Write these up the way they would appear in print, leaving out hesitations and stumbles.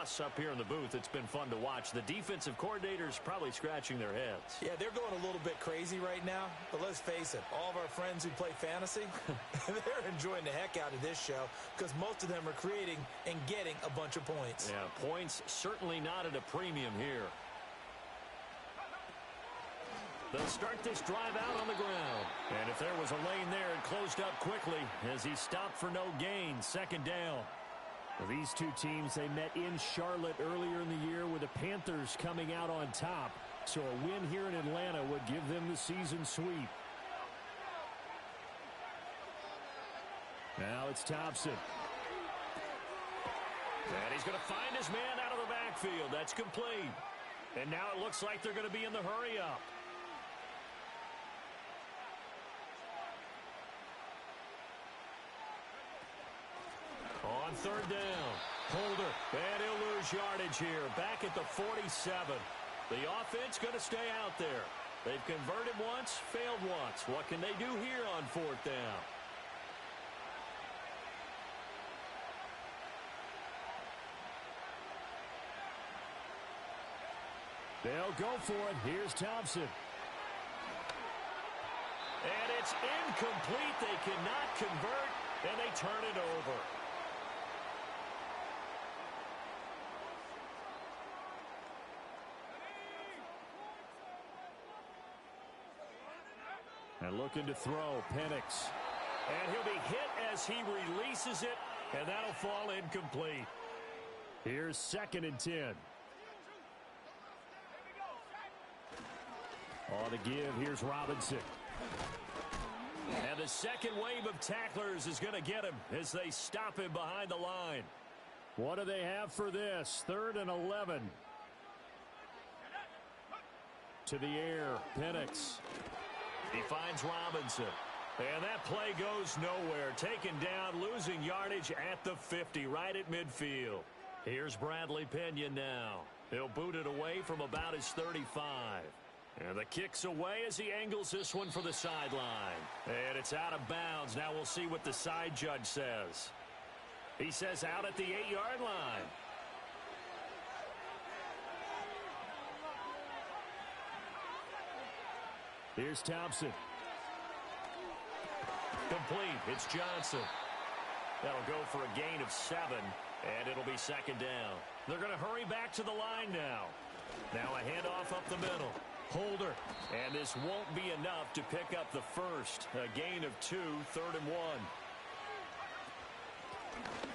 us up here in the booth, it's been fun to watch. The defensive coordinators probably scratching their heads. Yeah, they're going a little bit crazy right now, but let's face it, all of our friends who play fantasy, they're enjoying the heck out of this show because most of them are creating and getting a bunch of points. Yeah, points certainly not at a premium here. They'll start this drive out on the ground. And if there was a lane there, it closed up quickly as he stopped for no gain. Second down. Well, these two teams, they met in Charlotte earlier in the year with the Panthers coming out on top. So a win here in Atlanta would give them the season sweep. Now it's Thompson. And he's going to find his man out of the backfield. That's complete. And now it looks like they're going to be in the hurry up. On third down, Holder, and he'll lose yardage here. Back at the 47. The offense going to stay out there. They've converted once, failed once. What can they do here on fourth down? They'll go for it. Here's Thompson. And it's incomplete. They cannot convert, and they turn it over. And looking to throw, Penix. And he'll be hit as he releases it, and that'll fall incomplete. Here's 2nd and 10. On the give, here's Robinson. And the second wave of tacklers is going to get him as they stop him behind the line. What do they have for this? 3rd and 11. To the air, Penix. He finds Robinson. And that play goes nowhere. Taken down, losing yardage at the 50, right at midfield. Here's Bradley Pinion now. He'll boot it away from about his 35. And the kick's away as he angles this one for the sideline. And it's out of bounds. Now we'll see what the side judge says. He says out at the 8-yard line. Here's Thompson. Complete. It's Johnson. That'll go for a gain of 7, and it'll be 2nd down. They're going to hurry back to the line now. Now a handoff up the middle. Holder. And this won't be enough to pick up the first. A gain of 2, 3rd and 1.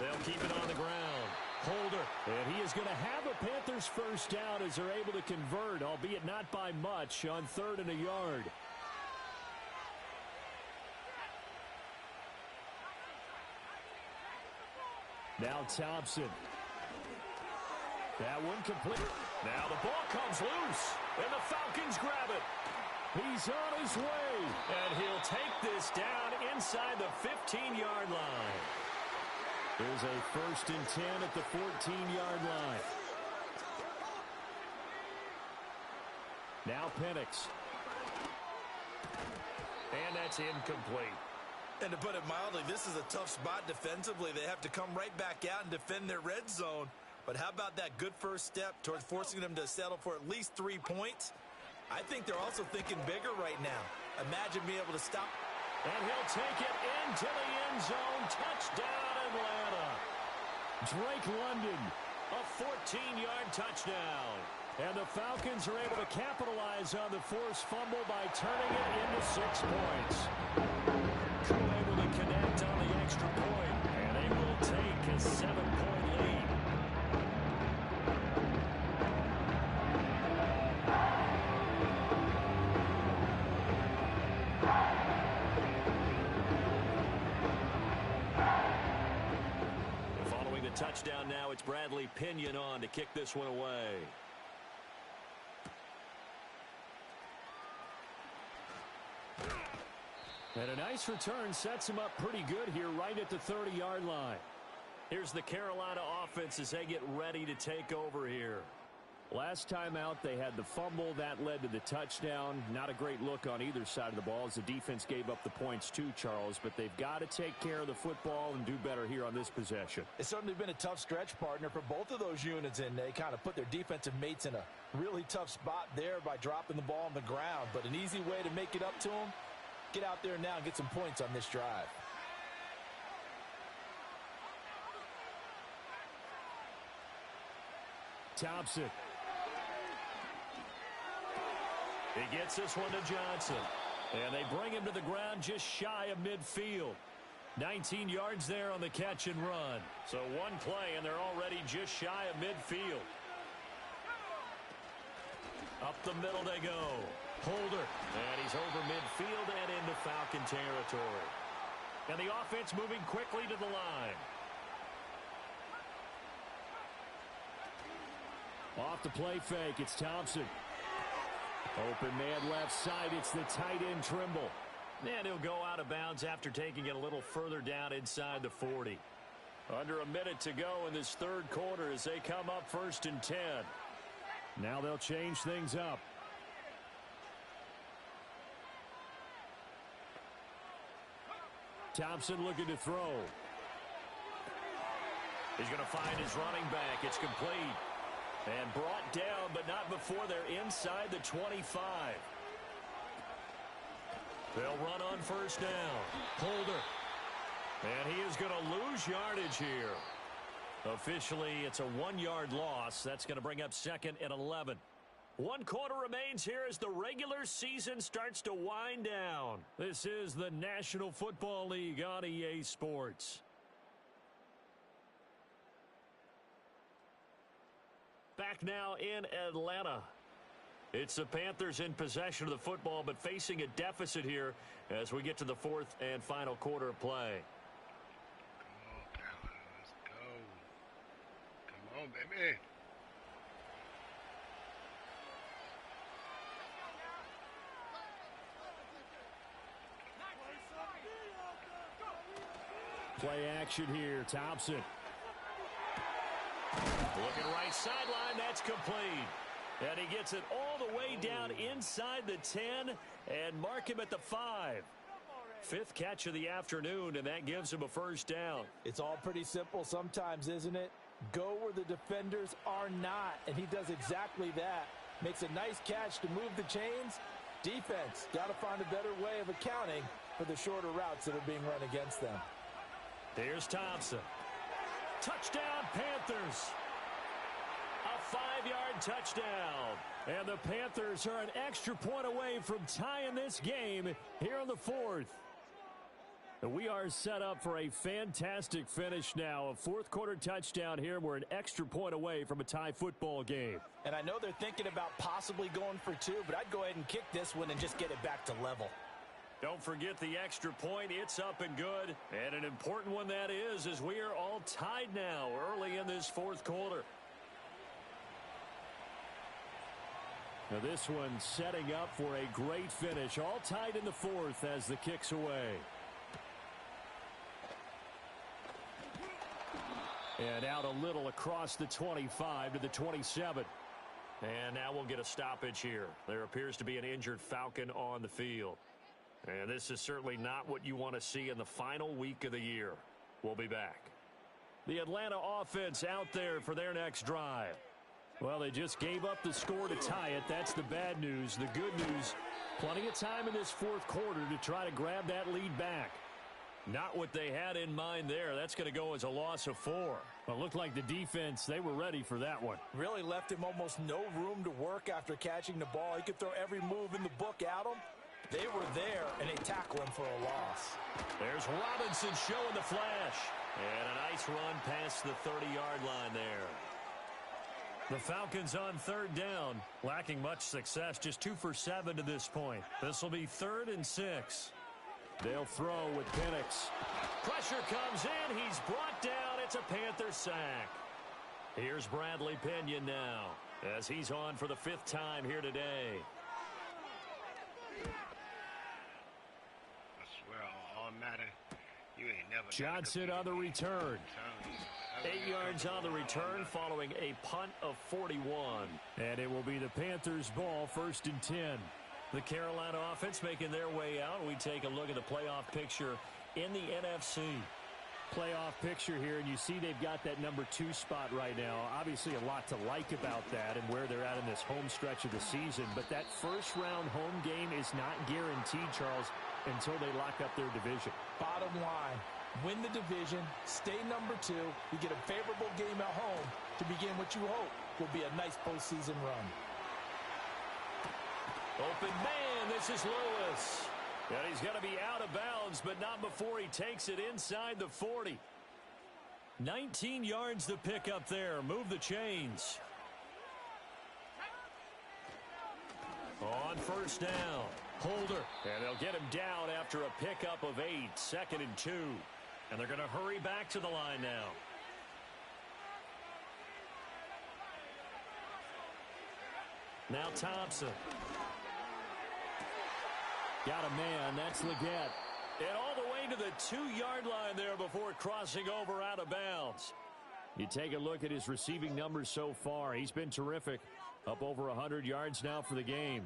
They'll keep it on the ground. Holder. And he is going to have a Panthers first down as they're able to convert, albeit not by much, on 3rd and a yard. Now Thompson. That one complete. Now the ball comes loose, and the Falcons grab it. He's on his way. And he'll take this down inside the 15-yard line. There's a 1st and 10 at the 14-yard line. Now Penix. And that's incomplete. And to put it mildly, this is a tough spot defensively. They have to come right back out and defend their red zone. But how about that good first step towards forcing them to settle for at least 3 points? I think they're also thinking bigger right now. Imagine being able to stop. And he'll take it into the end zone. Touchdown, Atlanta. Drake London. A 14-yard touchdown. And the Falcons are able to capitalize on the forced fumble by turning it into 6 points. Crew able to connect on the extra point, and they will take a 7-point lead. Following the touchdown now, it's Bradley Pinion on to kick this one away. And a nice return sets him up pretty good here right at the 30-yard line. Here's the Carolina offense as they get ready to take over here. Last time out, they had the fumble. That led to the touchdown. Not a great look on either side of the ball as the defense gave up the points too, Charles. But they've got to take care of the football and do better here on this possession. It's certainly been a tough stretch, partner, for both of those units, and they kind of put their defensive mates in a really tough spot there by dropping the ball on the ground. But an easy way to make it up to them, get out there now and get some points on this drive. Thompson. He gets this one to Johnson. And they bring him to the ground just shy of midfield. 19 yards there on the catch and run. So one play, and they're already just shy of midfield. Up the middle they go. Holder. And he's over midfield and into Falcon territory. And the offense moving quickly to the line. Off the play fake, it's Thompson. Open man left side, it's the tight end Trimble. And he'll go out of bounds after taking it a little further down inside the 40. Under a minute to go in this third quarter as they come up 1st and 10. Now they'll change things up. Thompson looking to throw. He's going to find his running back. It's complete. And brought down, but not before they're inside the 25. They'll run on 1st down. Holder. And he is going to lose yardage here. Officially, it's a 1-yard loss. That's going to bring up 2nd and 11. 1 quarter remains here as the regular season starts to wind down. This is the National Football League on EA Sports. Back now in Atlanta. It's the Panthers in possession of the football, but facing a deficit here as we get to the 4th and final quarter of play. Come on, Carolina. Let's go. Come on, baby. Play action here, Thompson. Looking right sideline, that's complete. And he gets it all the way down inside the 10 and mark him at the 5. 5th catch of the afternoon, and that gives him a 1st down. It's all pretty simple sometimes, isn't it? Go where the defenders are not, and he does exactly that. Makes a nice catch to move the chains. Defense, got to find a better way of accounting for the shorter routes that are being run against them. Here's Thompson. Touchdown, Panthers. A 5-yard touchdown. And the Panthers are an extra point away from tying this game here on the 4th. And we are set up for a fantastic finish now. A 4th quarter touchdown here. We're an extra point away from a tie football game. And I know they're thinking about possibly going for 2, but I'd go ahead and kick this one and just get it back to level. Don't forget the extra point. It's up and good. And an important one that is, as we are all tied now early in this 4th quarter. Now this one setting up for a great finish. All tied in the 4th as the kick's away. And out a little across the 25 to the 27. And now we'll get a stoppage here. There appears to be an injured Falcon on the field. And this is certainly not what you want to see in the final week of the year. We'll be back. The Atlanta offense out there for their next drive. Well, they just gave up the score to tie it. That's the bad news. The good news, plenty of time in this 4th quarter to try to grab that lead back. Not what they had in mind there. That's going to go as a loss of 4. Well, it looked like the defense, they were ready for that one. Really left him almost no room to work after catching the ball. He could throw every move in the book at him. They were there, and they tackle him for a loss. There's Robinson showing the flash. And a nice run past the 30-yard line there. The Falcons on 3rd down, lacking much success, just 2 for 7 to this point. This will be 3rd and 6. They'll throw with Penix. Pressure comes in. He's brought down. It's a Panther sack. Here's Bradley Pinion now as he's on for the 5th time here today. I swear, all matter. You ain't never Johnson on the return. 8 yards on the return following a punt of 41. And it will be the Panthers' ball, 1st and 10. The Carolina offense making their way out. We take a look at the playoff picture in the NFC. Playoff picture here, and you see they've got that number 2 spot right now. Obviously a lot to like about that and where they're at in this home stretch of the season. But that first-round home game is not guaranteed, Charles, until they lock up their division. Bottom line, win the division, stay number 2, you get a favorable game at home to begin what you hope will be a nice postseason run. Open man, this is Lewis. And he's going to be out of bounds, but not before he takes it inside the 40. 19 yards to pick up there. Move the chains. On first down, Holder. And they'll get him down after a pickup of 8, 2nd and 2. And they're going to hurry back to the line now. Now Thompson. Got a man, that's Leggett. And all the way to the 2-yard line there before crossing over out of bounds. You take a look at his receiving numbers so far. He's been terrific. Up over 100 yards now for the game.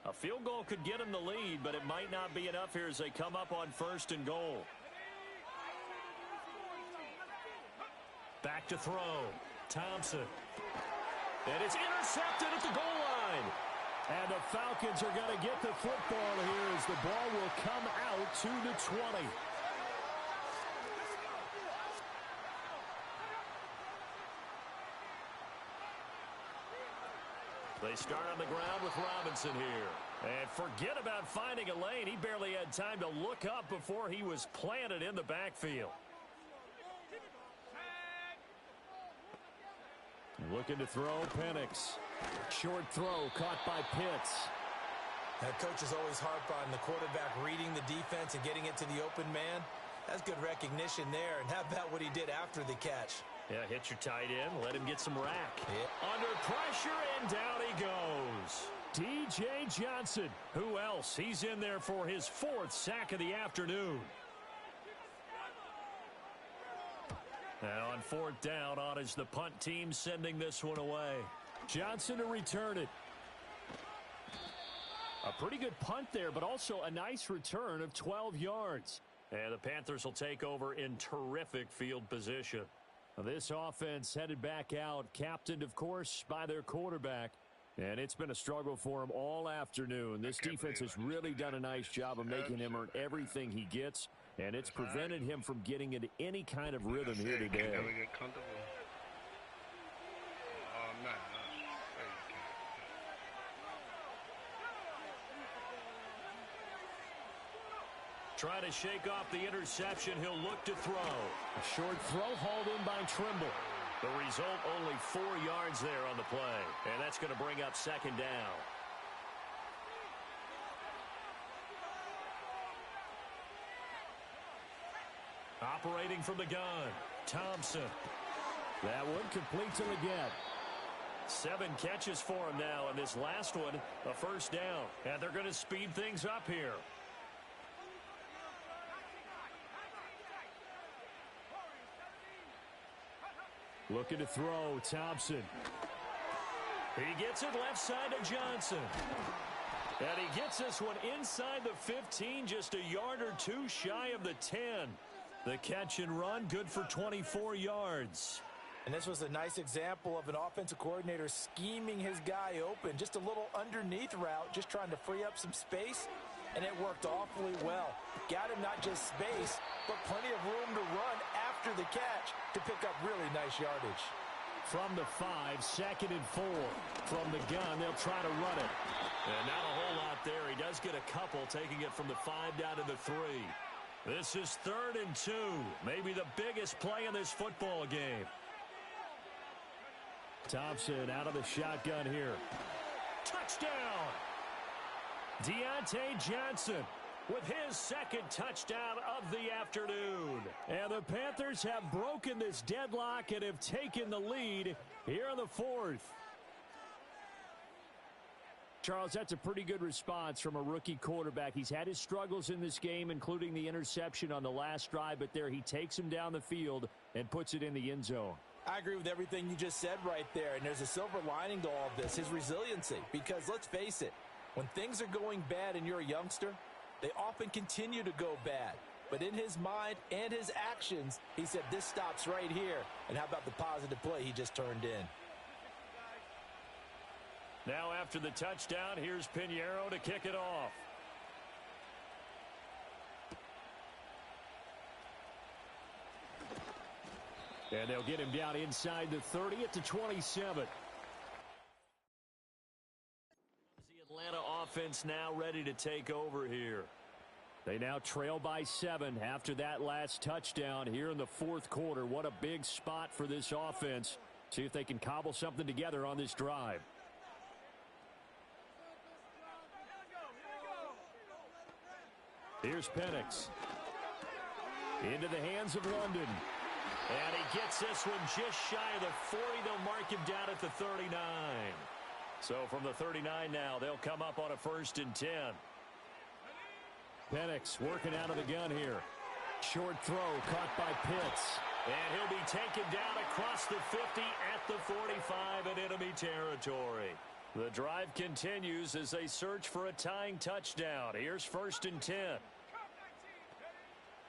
A field goal could get him the lead, but it might not be enough here as they come up on 1st and goal. Back to throw. Thompson. And it's intercepted at the goal line. And the Falcons are going to get the football here as the ball will come out to the 20. They start on the ground with Robinson here. And forget about finding a lane. He barely had time to look up before he was planted in the backfield. Looking to throw, Penix. Short throw caught by Pitts. That coach is always harp on the quarterback reading the defense and getting it to the open man. That's good recognition there. And how about what he did after the catch? Yeah, hit your tight end, let him get some rack. Yeah. Under pressure, and down he goes. D.J. Johnson. Who else? He's in there for his 4th sack of the afternoon. Now on 4th down, on is the punt team sending this one away. Johnson to return it. A pretty good punt there, but also a nice return of 12 yards. And the Panthers will take over in terrific field position. This offense headed back out, captained, of course, by their quarterback. And it's been a struggle for him all afternoon. This defense has really done a nice job of making him earn everything he gets. And it's prevented him from getting into any kind of rhythm here today. Trying to shake off the interception. He'll look to throw. A short throw hauled in by Trimble. The result, only 4 yards there on the play. And that's going to bring up 2nd down. Operating from the gun, Thompson. That one complete to Leggett. 7 catches for him now, and this last one, a 1st down. And they're going to speed things up here. Looking to throw, Thompson. He gets it left side to Johnson. And he gets this one inside the 15, just a yard or 2 shy of the 10. The catch and run, good for 24 yards. And this was a nice example of an offensive coordinator scheming his guy open. Just a little underneath route, just trying to free up some space. And it worked awfully well. Got him not just space, but plenty of room to run after the catch to pick up really nice yardage. From the 5, 2nd and 4. From the gun, they'll try to run it. And not a whole lot there. He does get a couple, taking it from the 5 down to the 3. This is 3rd and 2. Maybe the biggest play in this football game. Thompson out of the shotgun here. Touchdown! Deontay Johnson with his 2nd touchdown of the afternoon. And the Panthers have broken this deadlock and have taken the lead here in the fourth. Charles, that's a pretty good response from a rookie quarterback. He's had his struggles in this game, including the interception on the last drive, but there he takes him down the field and puts it in the end zone. I agree with everything you just said right there, and there's a silver lining to all of this, his resiliency. Because let's face it, when things are going bad and you're a youngster, they often continue to go bad. But in his mind and his actions, he said, this stops right here. And how about the positive play he just turned in? Now after the touchdown, here's Pinheiro to kick it off. And they'll get him down inside the 30 at the 27. The Atlanta offense now ready to take over here. They now trail by 7 after that last touchdown here in the fourth quarter. What a big spot for this offense. See if they can cobble something together on this drive. Here's Penix. Into the hands of London. And he gets this one just shy of the 40. They'll mark him down at the 39. So from the 39 now, they'll come up on a 1st and 10. Penix working out of the gun here. Short throw caught by Pitts. And he'll be taken down across the 50 at the 45 in enemy territory. The drive continues as they search for a tying touchdown. Here's 1st and 10.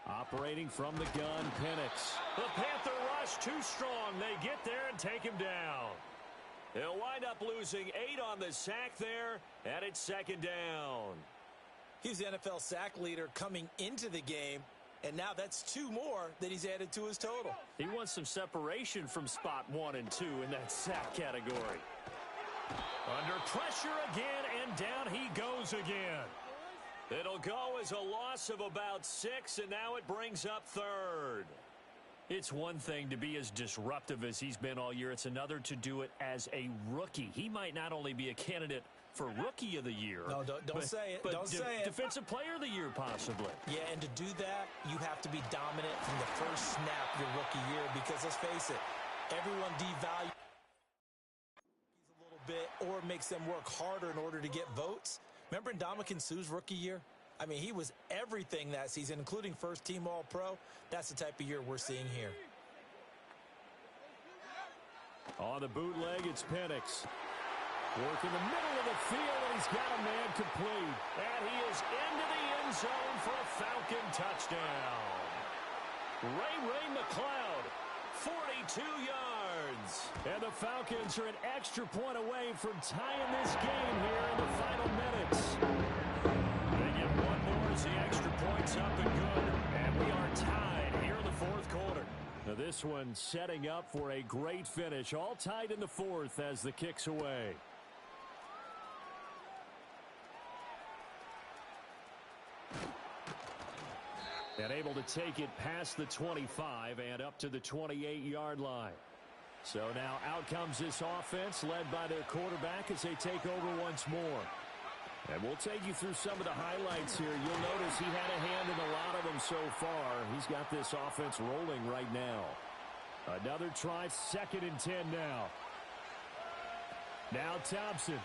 Operating from the gun, Penix. The Panther rush too strong. They get there and take him down. They'll wind up losing 8 on the sack there, and it's 2nd down. He's the NFL sack leader coming into the game, and now that's 2 more that he's added to his total. He wants some separation from spot 1 and 2 in that sack category. Under pressure again, and down he goes again. It'll go as a loss of about 6, and now it brings up 3rd. It's one thing to be as disruptive as he's been all year. It's another to do it as a rookie. He might not only be a candidate for Rookie of the Year. No, don't say it. But don't say it. Defensive Player of the Year, possibly. Yeah, and to do that, you have to be dominant from the first snap your rookie year because, let's face it, everyone devalues a little bit or makes them work harder in order to get votes. Remember Ndamukong Suh's rookie year? I mean, he was everything that season, including first-team All-Pro. That's the type of year we're seeing here. On the bootleg, it's Penix. Work in the middle of the field, and he's got a man complete. And he is into the end zone for a Falcon touchdown. Ray McCloud, 42 yards. And the Falcons are an extra point away from tying this game here in the final minutes. They get one more as the extra point's up and good. And we are tied here in the fourth quarter. Now this one setting up for a great finish. All tied in the fourth as the kick's away. And able to take it past the 25 and up to the 28-yard line. So now out comes this offense led by their quarterback as they take over once more. And we'll take you through some of the highlights here. You'll notice he had a hand in a lot of them so far. He's got this offense rolling right now. Another try, 2nd and 10 now. Now Thompson.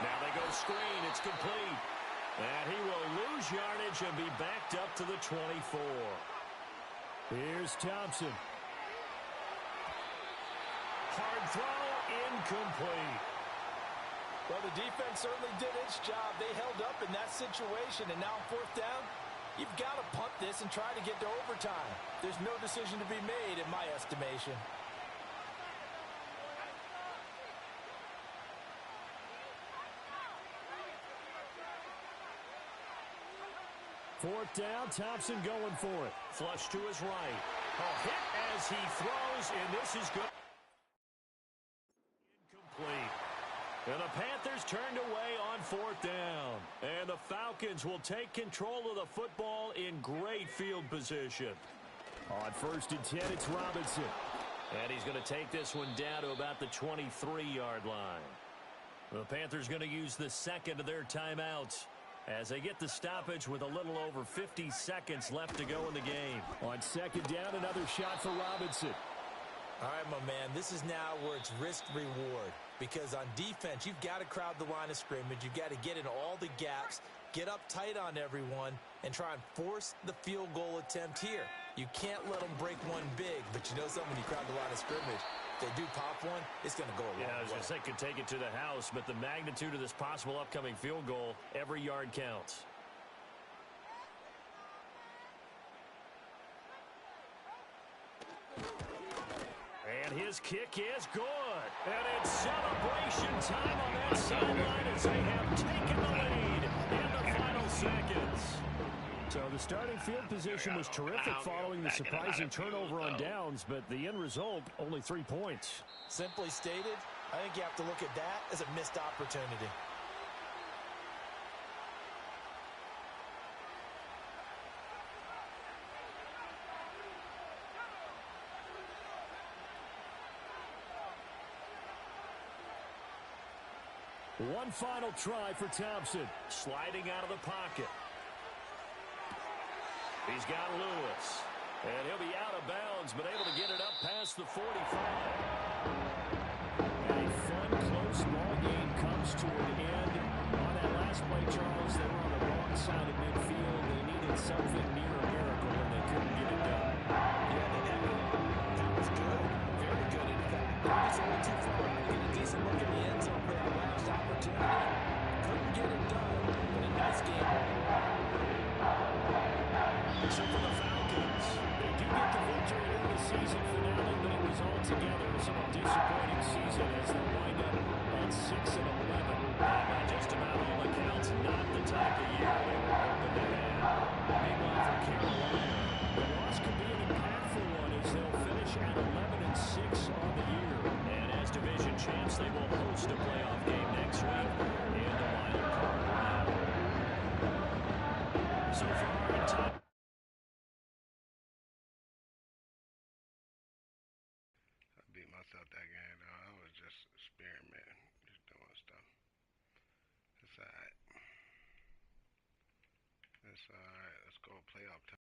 Now they go screen. It's complete. And he will lose yardage and be backed up to the 24. Here's Thompson. Hard throw, incomplete. Well, the defense certainly did its job. They held up in that situation, and now 4th down, you've got to punt this and try to get to overtime. There's no decision to be made in my estimation. 4th down, Thompson going for it. Flush to his right. A hit as he throws, and this is good. Incomplete. And the Panthers turned away on 4th down. And the Falcons will take control of the football in great field position. On 1st and 10, it's Robinson. And he's going to take this one down to about the 23-yard line. The Panthers going to use the 2nd of their timeouts as they get the stoppage with a little over 50 seconds left to go in the game. On 2nd down, another shot for Robinson. All right, my man, this is now where it's risk-reward. Because on defense, you've got to crowd the line of scrimmage. You've got to get in all the gaps, get up tight on everyone, and try and force the field goal attempt here. You can't let them break one big, but you know something, when you crowd the line of scrimmage, if they do pop one, it's going to go a long way. Yeah, I was going to say could take it to the house, but the magnitude of this possible upcoming field goal, every yard counts. And his kick is good. And it's celebration time on that sideline as they have taken the lead in the final seconds. So the starting field position was terrific following the surprising turnover on downs, but the end result, only 3 points. Simply stated, I think you have to look at that as a missed opportunity. One final try for Thompson. Sliding out of the pocket. He's got Lewis. And he'll be out of bounds, but able to get it up past the 45. And a fun, close ball game comes to an end. On that last play, Charles, they were on the wrong side of midfield. They needed something near a miracle, and they couldn't get it done. Yeah, that was good. Very good, in fact. It's only too far. Get a decent look in the end zone for that last opportunity. Couldn't get it done, but a nice game. So for the Falcons, they do get the victory in the season finale, but it was altogether a somewhat disappointing season as they wind up at 6-11. And by just about all accounts, not the type of year they were hoping to have. Meanwhile, for Carolina, the loss could be an impactful one as they'll finish at 11-6 on the year. And as division champs, they will host a playoff game next week in the wild card round. So far in time. Beat myself that game, though. I was just experimenting, just doing stuff. It's alright. It's alright. Let's go playoff time.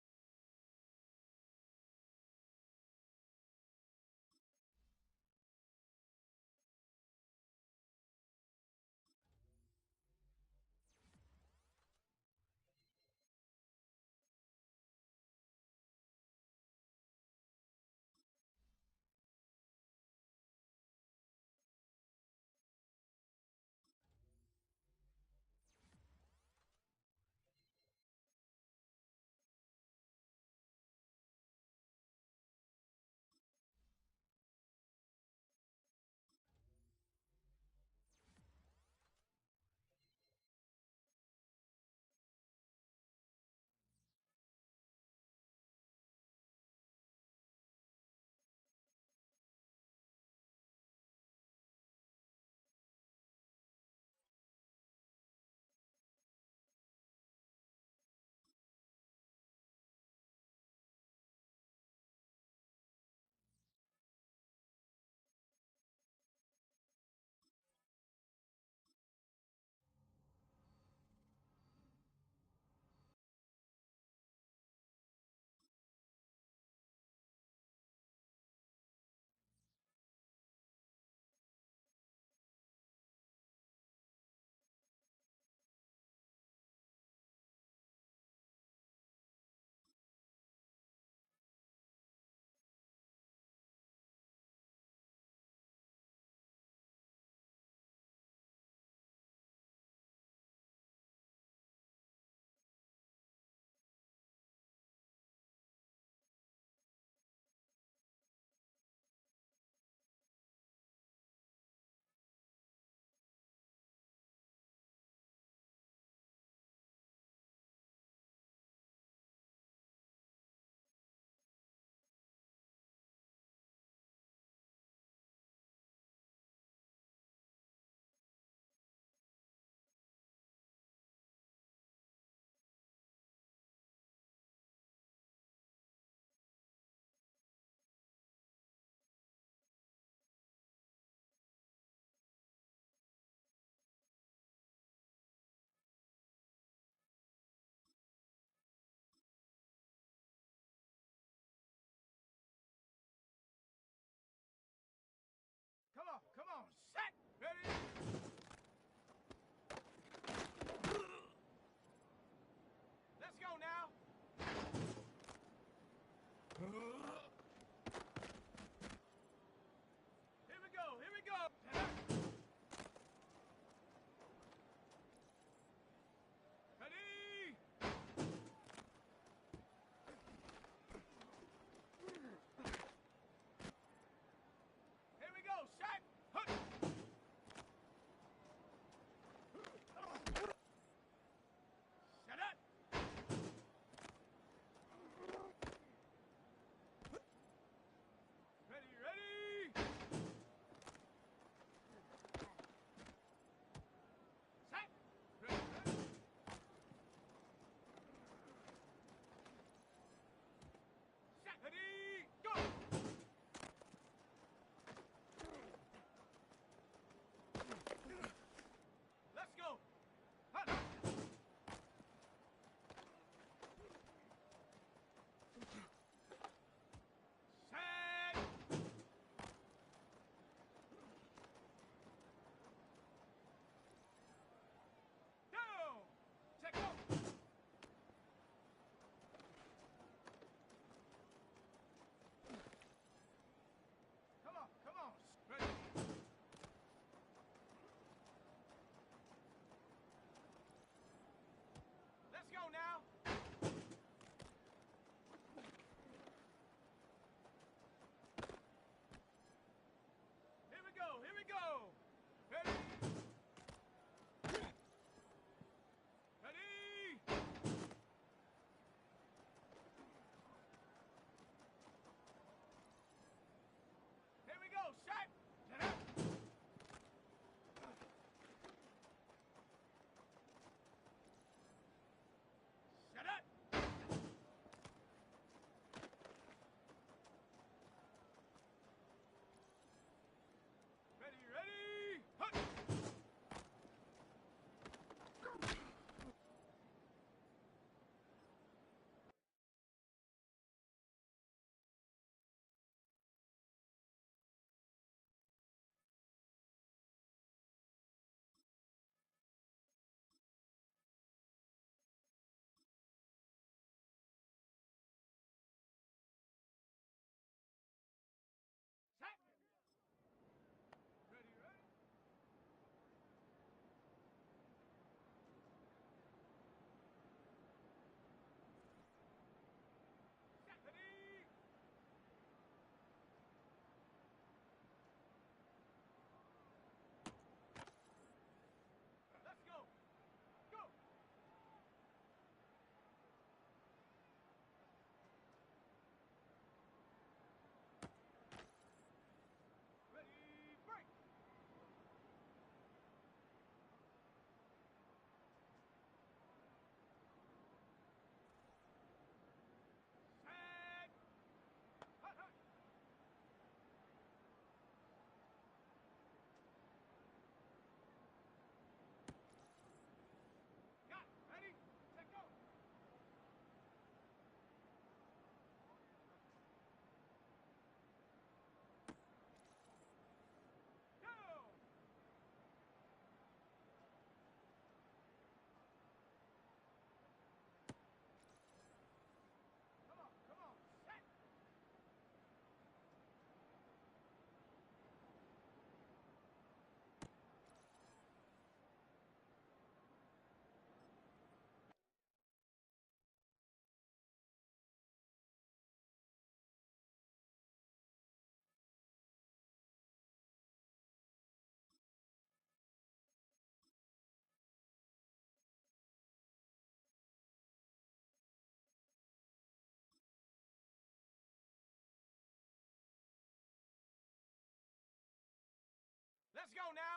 Let's go now.